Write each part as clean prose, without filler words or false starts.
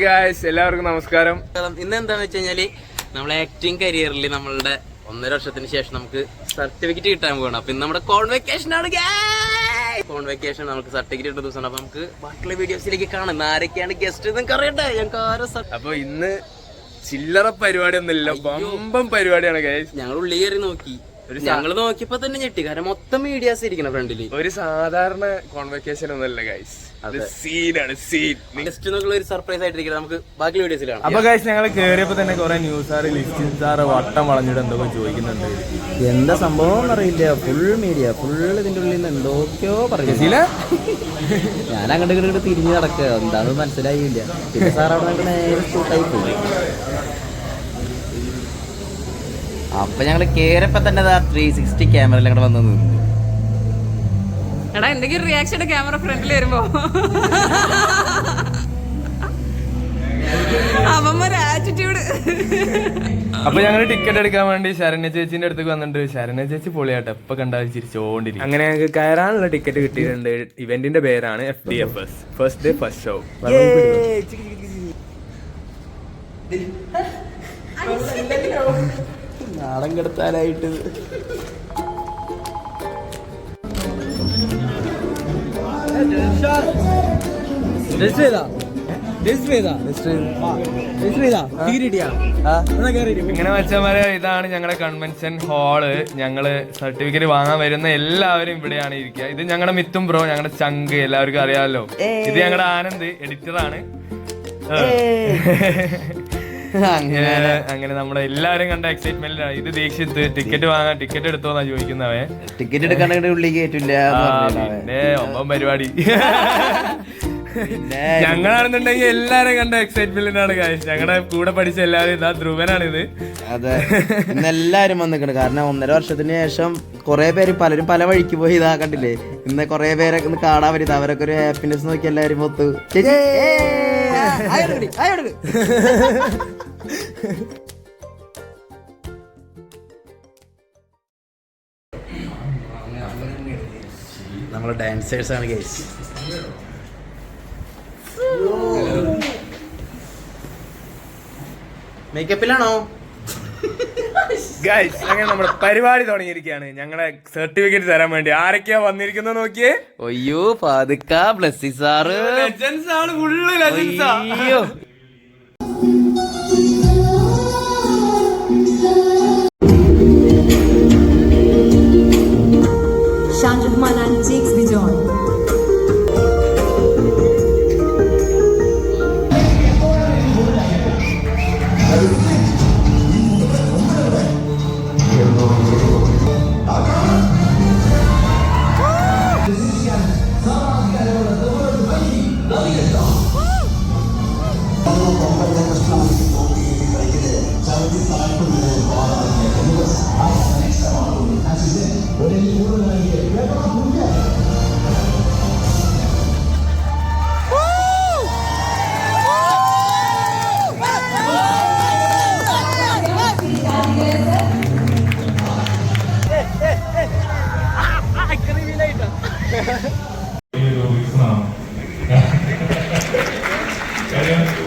എല്ലാവർക്കും നമസ്കാരം. ഇന്ന് എന്താണെന്ന് വെച്ച് കഴിഞ്ഞാല് നമ്മളെ ആക്ടിങ് കരിയറിൽ നമ്മളുടെ 1.5 വർഷത്തിന് ശേഷം നമുക്ക് സർട്ടിഫിക്കറ്റ് കിട്ടാൻ പോകണം. അപ്പൊ ഇന്ന് നമ്മുടെ കോൺവെക്കേഷൻ ആണ്. കോൺവെക്കേഷൻ നമുക്ക് സർട്ടിഫിക്കറ്റ് കിട്ടുന്ന ദിവസമാണ്. അപ്പൊ നമുക്ക് ബാക്കിയുള്ള വീഡിയോസിലേക്ക് കാണാം. ആരൊക്കെയാണ് ഗസ്റ്റ് നിങ്ങൾക്ക് അറിയട്ടെ. അപ്പൊ ഇന്ന് ചില്ലറ പരിപാടി ഒന്നുമില്ല, ബമ്പം പരിപാടിയാണ് ഗൈസ്. ഞങ്ങൾ ഉള്ളി കയറി നോക്കി, ഞങ്ങൾ നോക്കിയപ്പോ തന്നെ ഞെട്ടി. കാരണം മൊത്തം മീഡിയാസ് ഇരിക്കണം ഫ്രണ്ടില്. ഒരു സാധാരണ കോൺവെക്കേഷൻ ഒന്നല്ല ഗൈസ്, ഒരു സർപ്രൈസ് ആയിട്ടിരിക്കുന്നത്. നമുക്ക് ബാക്കി വീഡിയോസിൽ കാണാം. അപ്പൊ ഗൈസ് ഞങ്ങൾ കേറിയപ്പോ തന്നെ കുറെ ന്യൂസാറ് ലിസ്റ്റിൻ സാറ് വട്ടം വളഞ്ഞിട്ട് എന്തൊക്കെ ചോദിക്കുന്നുണ്ട്. എന്താ സംഭവം അറിയില്ല. ഫുൾ മീഡിയ ഫുൾ ഇതിന്റെ ഉള്ളിൽ നിന്ന് എന്തൊക്കെയോ പറയില്ല. ഞാൻ അങ്ങോട്ട് ഇങ്ങോട്ട് തിരിഞ്ഞു നടക്കുക, എന്താണെന്ന് മനസ്സിലായില്ല. പിന്നെ സാർ അവിടെ നേരെ ഷൂട്ടായി പോയി. അപ്പൊ ഞങ്ങള് കേറിയപ്പോ തന്നെ 360 ക്യാമറയിൽ അങ്ങോട്ട് വന്നു നിന്നു. എടാ എന്തെങ്കിലും റിയാക്ഷൻ ക്യാമറ ഫ്രണ്ടിൽ വരുമ്പോ അവന്മാര് ആറ്റിറ്റ്യൂഡ്. അപ്പൊ ഞങ്ങൾ ടിക്കറ്റ് എടുക്കാൻ വേണ്ടി ശരണ്യ ചേച്ചിന്റെ അടുത്തേക്ക് വന്നിട്ടുണ്ട്. ശരണ്യ ചേച്ചി പൊളിയാട്ടെ, എപ്പൊ കണ്ടാൽ ചിരിച്ചോണ്ടിരിക്കും. അങ്ങനെ ഞങ്ങൾക്ക് കയറാനുള്ള ടിക്കറ്റ് കിട്ടിയിട്ടുണ്ട്. ഇവന്റിന്റെ പേരാണ് FDFS, first day first show. നാടൻ കെടുത്താനായിട്ട് ഇങ്ങനെ വെച്ചമാരെ ഇതാണ് ഞങ്ങളുടെ കൺവെൻഷൻ ഹാള്. ഞങ്ങള് സർട്ടിഫിക്കറ്റ് വാങ്ങാൻ വരുന്ന എല്ലാവരും ഇവിടെയാണ് ഇരിക്കുക. ഇത് ഞങ്ങളുടെ മിത്തും ബ്രോ, ഞങ്ങളുടെ ചങ്ക്, എല്ലാവർക്കും അറിയാമല്ലോ. ഇത് ഞങ്ങളുടെ ആനന്ദ്, എഡിറ്ററാണ്. അങ്ങനെ നമ്മുടെ എല്ലാരും കണ്ട എക്സൈറ്റ്മെന്റിലാണ്. ഇത് ദീക്ഷിത്ത് ടിക്കറ്റ് വാങ്ങാൻ ടിക്കറ്റ് എടുത്തോന്നാ ചോദിക്കുന്നവേ. ടിക്കറ്റ് എടുക്കാൻ ഉള്ളിൽ കേട്ടില്ല. പിന്നെ ഒമ്പം പരിപാടി ഞങ്ങളാണെന്നുണ്ടെങ്കിൽ എല്ലാരും കണ്ട എക്സൈറ്റ്മെന്റിനാണ് കാര്യം. ഞങ്ങളുടെ കൂടെ പഠിച്ച എല്ലാവരും ഇതാ ധ്രുവനാണിത്. അതെ, ഇന്ന് എല്ലാരും വന്നിട്ടുണ്ട്. കാരണം 1.5 വർഷത്തിന് ശേഷം കുറെ പേര് പലരും പല വഴിക്ക് പോയി. ഇതാ കണ്ടില്ലേ, ഇന്ന് കുറെ പേരൊക്കെ ഒന്ന് കാണാൻ പറ്റും. അവരൊക്കെ ഒരു ഹാപ്പിനെസ് നോക്കി എല്ലാരും മൊത്ത് നമ്മള് ഡാൻസേഴ്സ് ആണ് ഗൈസ്. മേക്കപ്പിലാണോ ഗൈസ്? അങ്ങനെ നമ്മുടെ പരിപാടി തുടങ്ങിയിരിക്കുകയാണ്. ഞങ്ങളെ സർട്ടിഫിക്കറ്റ് തരാൻ വേണ്ടി ആരൊക്കെയാ വന്നിരിക്കുന്നത് നോക്കിയേ. അയ്യോ ഫാദിക്ക, ബ്ലസ്സി സാറ്, ലെജൻസ് ആണ്, ഫുള്ള് ലെജൻസാ. അയ്യോ Shanjahman and takes the joy.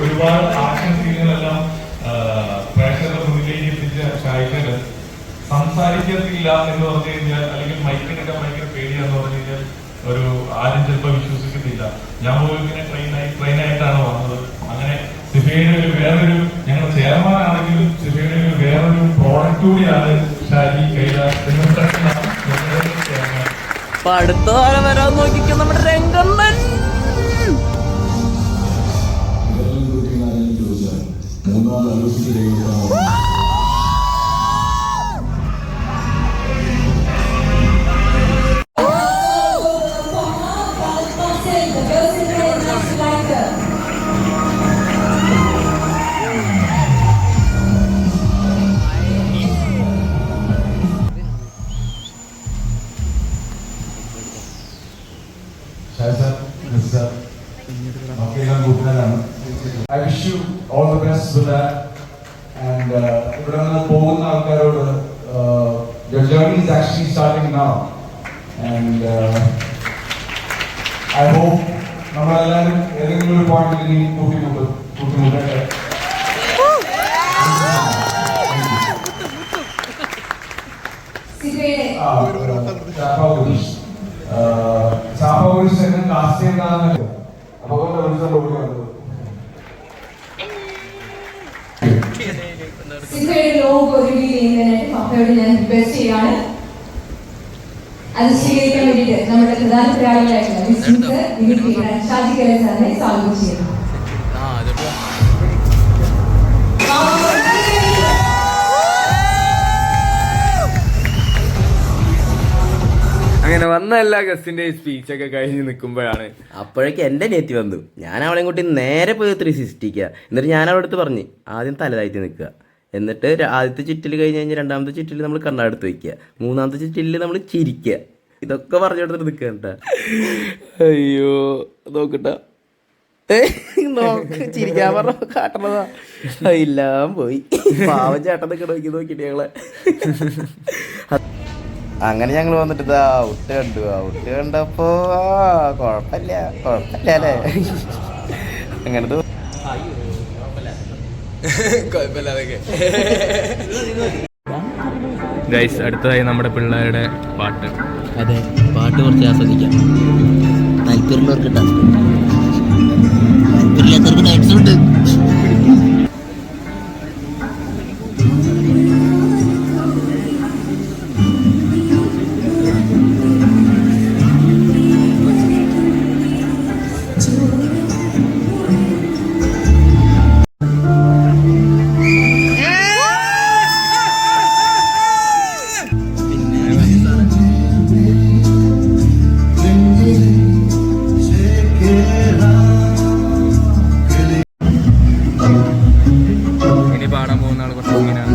ഒരുപാട് ആക്ഷൻ സീനുകളെല്ലാം പ്രേക്ഷകരുടെ മുന്നിലേക്ക് എത്തിച്ച ഷായിക്കല് സംസാരിക്കത്തില്ല എന്ന് പറഞ്ഞു കഴിഞ്ഞാൽ, അല്ലെങ്കിൽ മൈക്കിനൊക്കെ ഭയങ്കര പേടിയാന്ന് പറഞ്ഞു കഴിഞ്ഞാൽ ഒരു ആരും ചിലപ്പോൾ വിശ്വസിക്കത്തില്ല. ഞാൻ പോലും ഇങ്ങനെ ട്രെയിനായിട്ടാണ് വന്നത്. അങ്ങനെ സിഫയുടെ ഒരു വേറൊരു, ഞങ്ങളുടെ ചെയർമാൻ ആണെങ്കിലും സിഫയുടെ ഒരു വേറൊരു പ്രോഡക്റ്റ് കൂടിയാണ് ഷാജി കൈലാസ്. അപ്പൊ അടുത്ത കാലം വരാൻ നോക്കിക്കും നമ്മുടെ രംഗണ്ണൻ. I wish you all the best with that. And ഇവിടെ നിന്ന് പോകുന്ന ആൾക്കാരോട് your journey is actually starting now. And I hope നമ്മളെല്ലാവരും ഏതെങ്കിലും ഒരു പോയിന്റിൽ കൂട്ടിമുട്ടും. രാഷ്ട്രീയക്കാരനല്ല. അപ്പൊ അവരുടെ വിളിച്ചുകൊണ്ട് സിനിമയുടെ ലോഗോ റിവീൽ ചെയ്യുന്നതിനായിട്ട് പപ്പയോട് ഞാൻ റിക്വസ്റ്റ് ചെയ്യാണ്. അത് സ്വീകരിക്കാൻ വേണ്ടിയിട്ട് നമ്മുടെ പ്രധാന ഒരാളായിട്ടുള്ള ഷാജി കൈലാസ് സാറിനെ സ്വാഗതം ചെയ്യുന്നു. അങ്ങനെ വന്ന എല്ലാ ഗസ്റ്റിന്റെയും സ്പീച്ചൊക്കെ കഴിഞ്ഞ് നിൽക്കുമ്പോഴാണ് അപ്പോഴേക്ക് എൻ്റെ നെറ്റി വന്നു. ഞാൻ അവളെയും കൂട്ടി നേരെ പോയി 360 എന്നിട്ട് ഞാൻ അവളുടെ അടുത്ത് പറഞ്ഞു ആദ്യം തലതായിട്ട് നിൽക്കുക, എന്നിട്ട് ആദ്യത്തെ ചുറ്റിൽ കഴിഞ്ഞ് കഴിഞ്ഞാൽ രണ്ടാമത്തെ ചുറ്റിൽ നമ്മൾ കണ്ണാടുത്ത് വയ്ക്കുക, മൂന്നാമത്തെ ചുറ്റിൽ നമ്മൾ ചിരിക്കുക. ഇതൊക്കെ പറഞ്ഞു കൊടുത്തിട്ട് നിൽക്കുക കേട്ടാ. അയ്യോ നോക്കട്ടാ, നോക്ക് ചിരിക്കാൻ പറഞ്ഞ കാട്ടണതാ. എല്ലാം പോയി. പാവം ചേട്ടൻ നിൽക്കണ നോക്കിയിട്ട് ഞങ്ങളെ. അങ്ങനെ ഞങ്ങൾ വന്നിട്ട് ഇതാ ഔട്ട് കണ്ടപ്പോ കുഴപ്പമില്ല അല്ലേ, അങ്ങനത്തെ ഗൈസ്. അടുത്തതായി നമ്മുടെ പിള്ളേരുടെ പാട്ട്. അതെ, പാട്ട് കുറച്ച് ആസ്വദിക്കാം. താല്പര്യമുള്ളവർക്ക് താല്പര്യമില്ലാത്തവർക്ക് നൈറ്റ്സ് ഉണ്ട്. ഇനി പാടാൻ പോകുന്ന ആൾ കുറച്ച് ഇങ്ങനെയാണ്.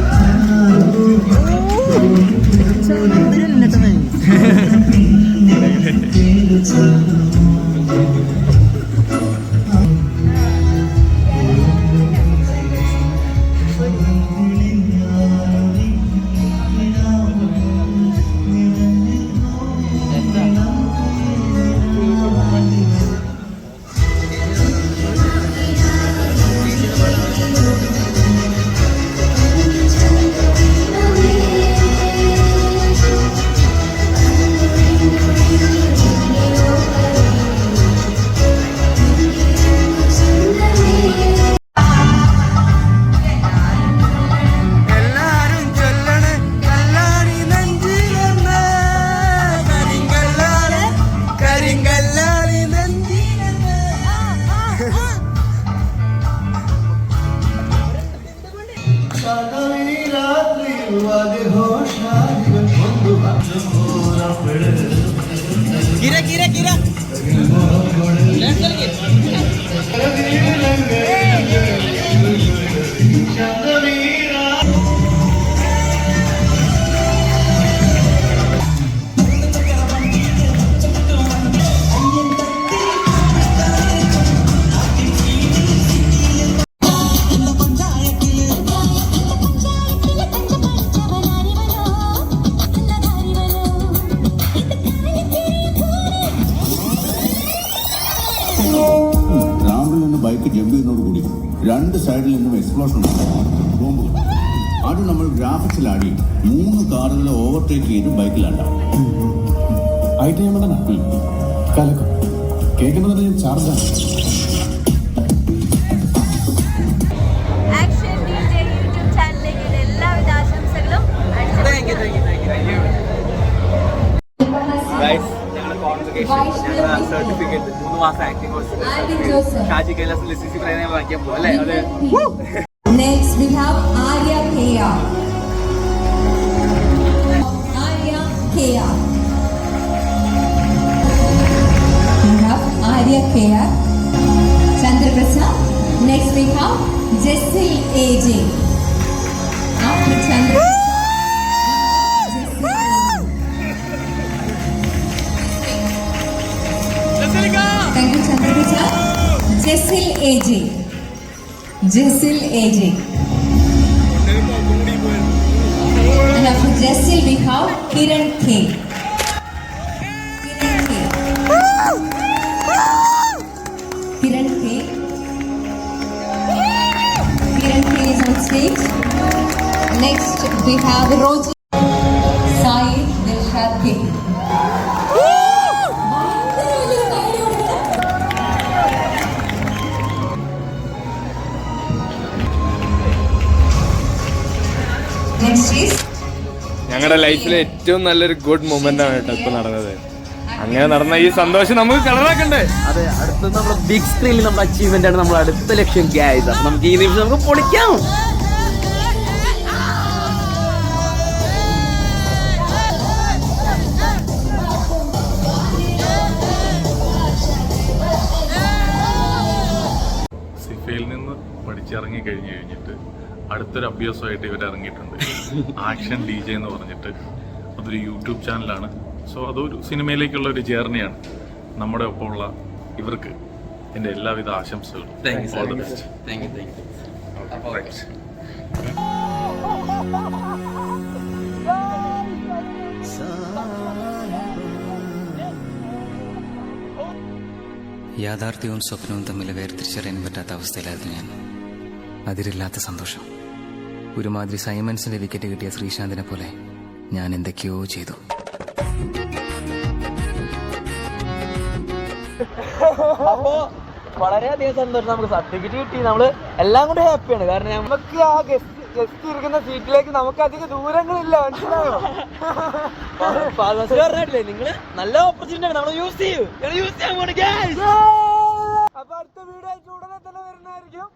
ബൈക്ക് ജമ്പ് ചെയ്യുന്നതോടുകൂടി രണ്ട് സൈഡിൽ നിന്നും എക്സ്പ്ലോഷൻ ബോംബുകൾ. അത് നമ്മൾ ഗ്രാഫിക്സിൽ ആടി 3 കാറുകളെ ഓവർടേക്ക് ചെയ്ത് ബൈക്കിലാണ്ടാവും. കലക്കം കേൾക്കുന്നത് ഞാൻ ചാർജാണ്. സർട്ടിഫിക്കറ്റ് 3 മാസം ആക്ടിംഗ് കോഴ്സ് ഷാജി കൈലാസ് ലിസിസി പ്രേമ വാങ്ങിക്കാൻ പോകും അല്ലേ? അതെ. Next we have Arya Kea. We have Arya Kea. Chandra Prasad. Next we have Jessil AJ. After Chandra Thank you, Chandra Prasad. Jessil AJ. And after Jessil we have Kiran K. Kiran K is on stage. Next we have Roji Sai Dilshad K. Next is ഞങ്ങളുടെ ലൈഫിലെ ഏറ്റവും നല്ലൊരു good moment ആണ് കേട്ടോ ഇപ്പൊ നടന്നത്. അങ്ങനെ നടന്ന ഈ സന്തോഷം നമുക്ക് കളറാക്കണ്ടേ? അതെ, അടുത്ത നമ്മുടെ ബിഗ് സ്ക്രീനിൽ നമ്മുടെ അച്ചീവ്മെന്റ് ആണ് നമ്മുടെ അടുത്ത ലക്ഷ്യം ഗൈസ്. അപ്പൊ നമുക്ക് ഈ നിമിഷം നമുക്ക് പൊളിക്കാം. സിഫയിൽ നിന്ന് പഠിച്ചിറങ്ങി കഴിഞ്ഞിട്ട് അടുത്തൊരു അഭ്യാസമായിട്ട് ഇവർ ഇറങ്ങിയിട്ടുണ്ട്. ആക്ഷൻ DJ എന്ന് പറഞ്ഞിട്ട് അതൊരു യൂട്യൂബ് ചാനലാണ്. സോ അതൊരു സിനിമയിലേക്കുള്ള ഒരു ജേർണിയാണ്. നമ്മുടെ ഒപ്പമുള്ള ഇവർക്ക് എൻ്റെ എല്ലാവിധ ആശംസകളും. All the best. Thank you. Right. യാഥാർത്ഥ്യവും സ്വപ്നവും തമ്മിൽ വേർതിരിച്ചറിയാൻ പറ്റാത്ത അവസ്ഥയിലായിരുന്നു ഞാൻ. അതിരില്ലാത്ത സന്തോഷം. ഒരുമാതിരി സൈമൺസിന്റെ വിക്കറ്റ് കിട്ടിയ ശ്രീശാന്തിനെ പോലെ ഞാൻ എന്തൊക്കെയോ ചെയ്തു. അപ്പോ വളരെയധികം സന്തോഷം. നമുക്ക് സർട്ടിഫിക്കറ്റ് കിട്ടി. നമ്മള് എല്ലാം കൊണ്ട് ഹാപ്പിയാണ്. കാരണം നമുക്ക് ആ ഗസ്റ്റ് ഇരിക്കുന്ന സീറ്റിലേക്ക് നമുക്ക് അധികം ദൂരങ്ങളില്ല. മനസ്സിലായോ? പറഞ്ഞിട്ടില്ലേ നിങ്ങള് നല്ല ഓപ്പർച്യൂണിറ്റി ആണ്. നമ്മൾ യൂസ് ചെയ്യൂ. യൂസ് ചെയ്യാൻ പോണ. അപ്പൊ അടുത്ത വീഡിയോ ആയിട്ട് ഉടനെ തന്നെ വരുന്നതായിരിക്കും.